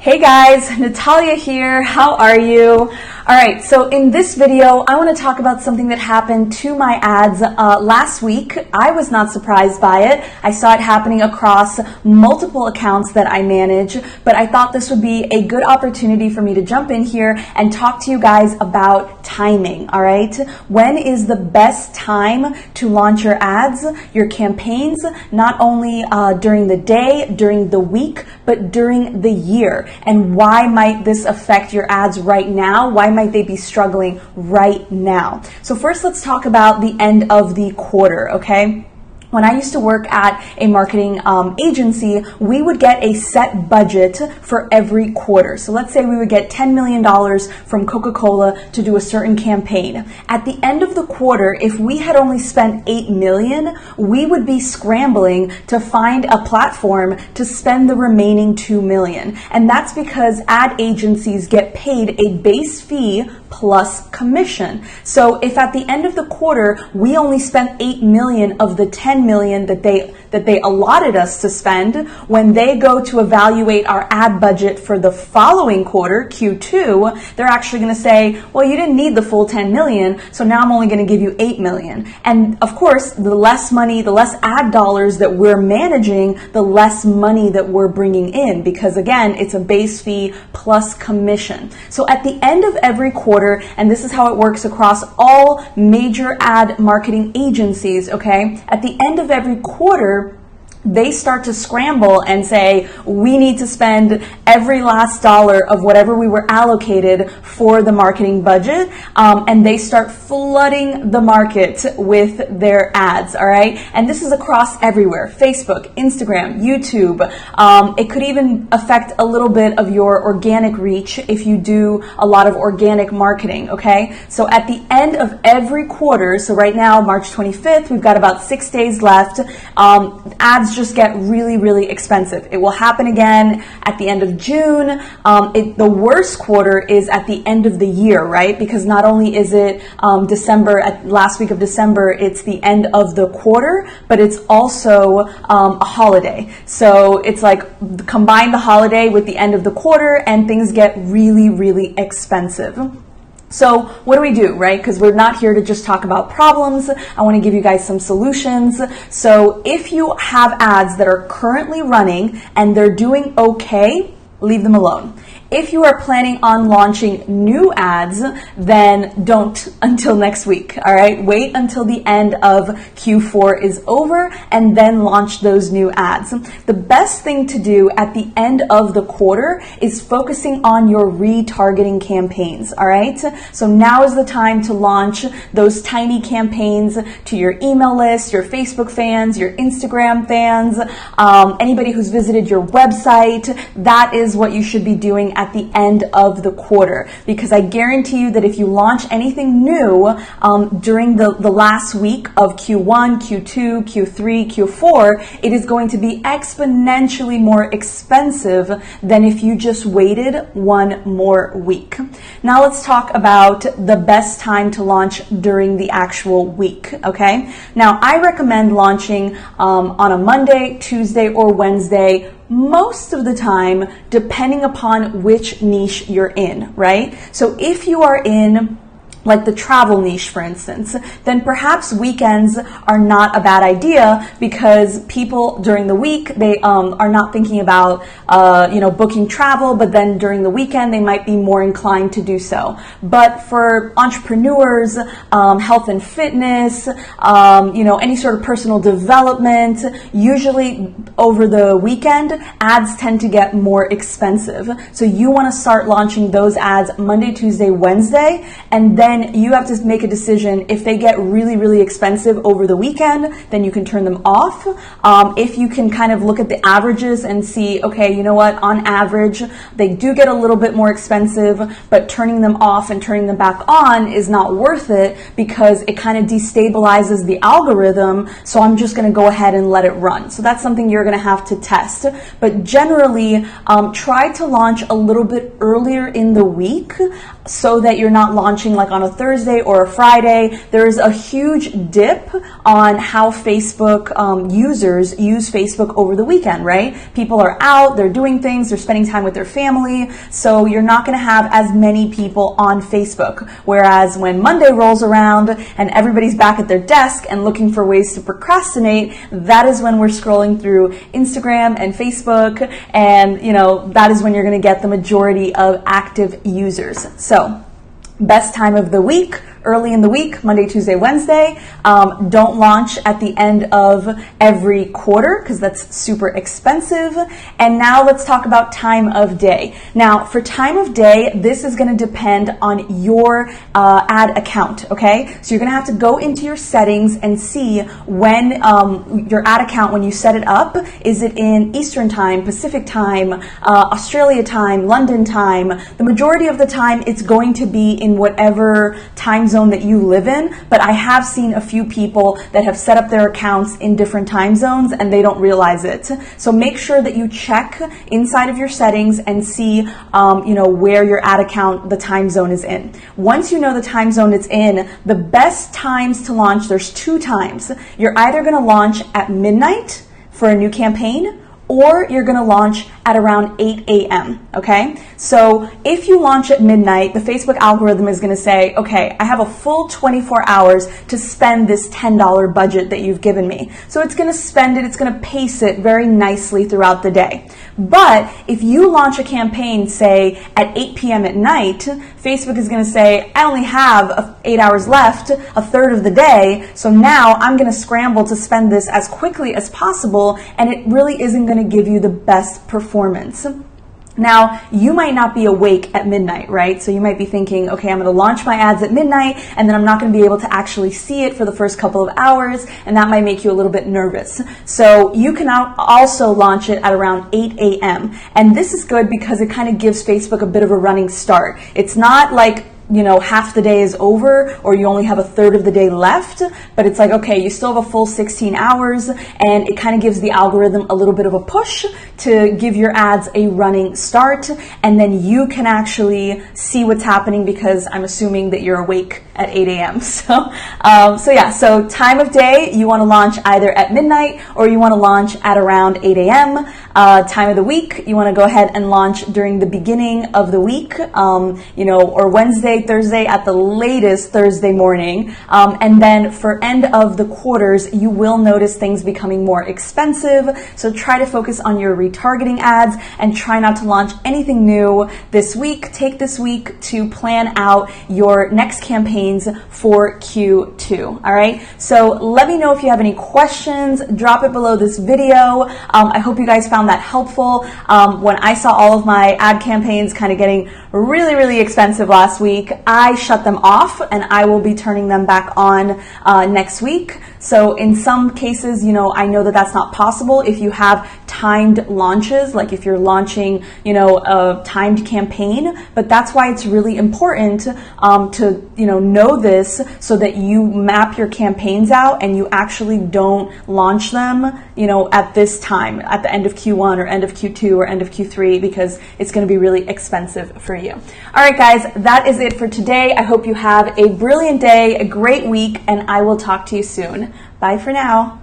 Hey guys, Natalia here. How are you? Alright, so in this video, I want to talk about something that happened to my ads last week. I was not surprised by it. I saw it happening across multiple accounts that I manage, but I thought this would be a good opportunity for me to jump in here and talk to you guys about timing, alright? When is the best time to launch your ads, your campaigns, not only during the day, during the week, but during the year? And why might this affect your ads right now? Why might they be struggling right now? So first, let's talk about the end of the quarter, okay? When I used to work at a marketing agency, we would get a set budget for every quarter. So let's say we would get $10 million from Coca-Cola to do a certain campaign. At the end of the quarter, if we had only spent $8 million, we would be scrambling to find a platform to spend the remaining $2 million. And that's because ad agencies get paid a base fee plus commission. So if at the end of the quarter, we only spent $8 million of the $10 million that they allotted us to spend, when they go to evaluate our ad budget for the following quarter, Q2, they're actually going to say, well, you didn't need the full 10 million, so now I'm only going to give you 8 million. And of course, the less money, the less ad dollars that we're managing, the less money that we're bringing in, because again, it's a base fee plus commission. So at the end of every quarter, and this is how it works across all major ad marketing agencies, okay? At the end of every quarter, they start to scramble and say, we need to spend every last dollar of whatever we were allocated for the marketing budget, and they start flooding the market with their ads, all right? And this is across everywhere: Facebook, Instagram, YouTube. It could even affect a little bit of your organic reach if you do a lot of organic marketing, okay? So at the end of every quarter, so right now, March 25th, we've got about 6 days left, ads just get really, really expensive. It will happen again at the end of June. The worst quarter is at the end of the year, right? Because not only is it last week of December, it's the end of the quarter, but it's also a holiday. So it's like combine the holiday with the end of the quarter and things get really, really expensive. So what do, right? Because we're not here to just talk about problems. I want to give you guys some solutions. So if you have ads that are currently running and they're doing okay, leave them alone. If you are planning on launching new ads, then don't until next week, all right? Wait until the end of Q4 is over and then launch those new ads. The best thing to do at the end of the quarter is focusing on your retargeting campaigns, all right? So now is the time to launch those tiny campaigns to your email list, your Facebook fans, your Instagram fans, anybody who's visited your website. That is what you should be doing at the end of the quarter, because I guarantee you that if you launch anything new during the last week of Q1, Q2, Q3, Q4, it is going to be exponentially more expensive than if you just waited one more week. Now let's talk about the best time to launch during the actual week, okay? Now I recommend launching on a Monday, Tuesday, or Wednesday, most of the time, depending upon which niche you're in, right? So if you are in like the travel niche, for instance, then perhaps weekends are not a bad idea, because people during the week, they are not thinking about booking travel, but then during the weekend they might be more inclined to do so. But for entrepreneurs, health and fitness, any sort of personal development, usually over the weekend, ads tend to get more expensive. So you want to start launching those ads Monday, Tuesday, Wednesday, and then you have to make a decision. If they get really, really expensive over the weekend, then you can turn them off. If you can kind of look at the averages and see, okay, you know what, on average, they do get a little bit more expensive, but turning them off and turning them back on is not worth it, because it kind of destabilizes the algorithm. So I'm just going to go ahead and let it run. So that's something you're going to have to test. But generally, try to launch a little bit earlier in the week so that you're not launching like on on a Thursday or a Friday, there is a huge dip on how Facebook users use Facebook over the weekend, right? People are out, they're doing things, they're spending time with their family, so you're not going to have as many people on Facebook. Whereas when Monday rolls around and everybody's back at their desk and looking for ways to procrastinate, that is when we're scrolling through Instagram and Facebook, and that is when you're going to get the majority of active users. So, best time of the week, early in the week, Monday, Tuesday, Wednesday. Don't launch at the end of every quarter because that's super expensive. And now let's talk about time of day. Now, for time of day, this is going to depend on your ad account, okay? So you're going to have to go into your settings and see when your ad account, when you set it up, is it in Eastern time, Pacific time, Australia time, London time? The majority of the time, it's going to be in whatever time zone that you live in, but I have seen a few people that have set up their accounts in different time zones and they don't realize it. So make sure that you check inside of your settings and see where your ad account, the time zone is in. Once you know the time zone it's in, the best times to launch, there's 2 times. You're either going to launch at midnight for a new campaign, or you're going to launch at around 8 a.m., okay? So if you launch at midnight, the Facebook algorithm is going to say, okay, I have a full 24 hours to spend this $10 budget that you've given me. So it's going to spend it, it's going to pace it very nicely throughout the day. But if you launch a campaign, say, at 8 p.m. at night, Facebook is going to say, I only have 8 hours left, a third of the day, so now I'm going to scramble to spend this as quickly as possible, and it really isn't going to give you the best performance. Now, you might not be awake at midnight, right? So you might be thinking, okay, I'm going to launch my ads at midnight, and then I'm not going to be able to actually see it for the first couple of hours, and that might make you a little bit nervous. So you can also launch it at around 8 a.m. And this is good because it kind of gives Facebook a bit of a running start. It's not like half the day is over or you only have a third of the day left, but it's like, okay, you still have a full 16 hours, and it kind of gives the algorithm a little bit of a push to give your ads a running start, and then you can actually see what's happening because I'm assuming that you're awake at 8 a.m. So time of day, you want to launch either at midnight or you want to launch at around 8 a.m. Time of the week, you want to go ahead and launch during the beginning of the week, or Wednesday, Thursday, at the latest Thursday morning. And then for end of the quarters, you will notice things becoming more expensive. So try to focus on your retargeting ads and try not to launch anything new this week. Take this week to plan out your next campaigns for Q2. All right. So let me know if you have any questions. Drop it below this video. I hope you guys found that helpful. When I saw all of my ad campaigns kind of getting really, really expensive last week, I shut them off and I will be turning them back on next week. So in some cases, I know that that's not possible if you have timed launches, like if you're launching, a timed campaign, but that's why it's really important to, know this so that you map your campaigns out and you actually don't launch them, at this time, at the end of Q1 or end of Q2 or end of Q3, because it's going to be really expensive for you. All right, guys, that is it for today. I hope you have a brilliant day, a great week, and I will talk to you soon. Bye for now.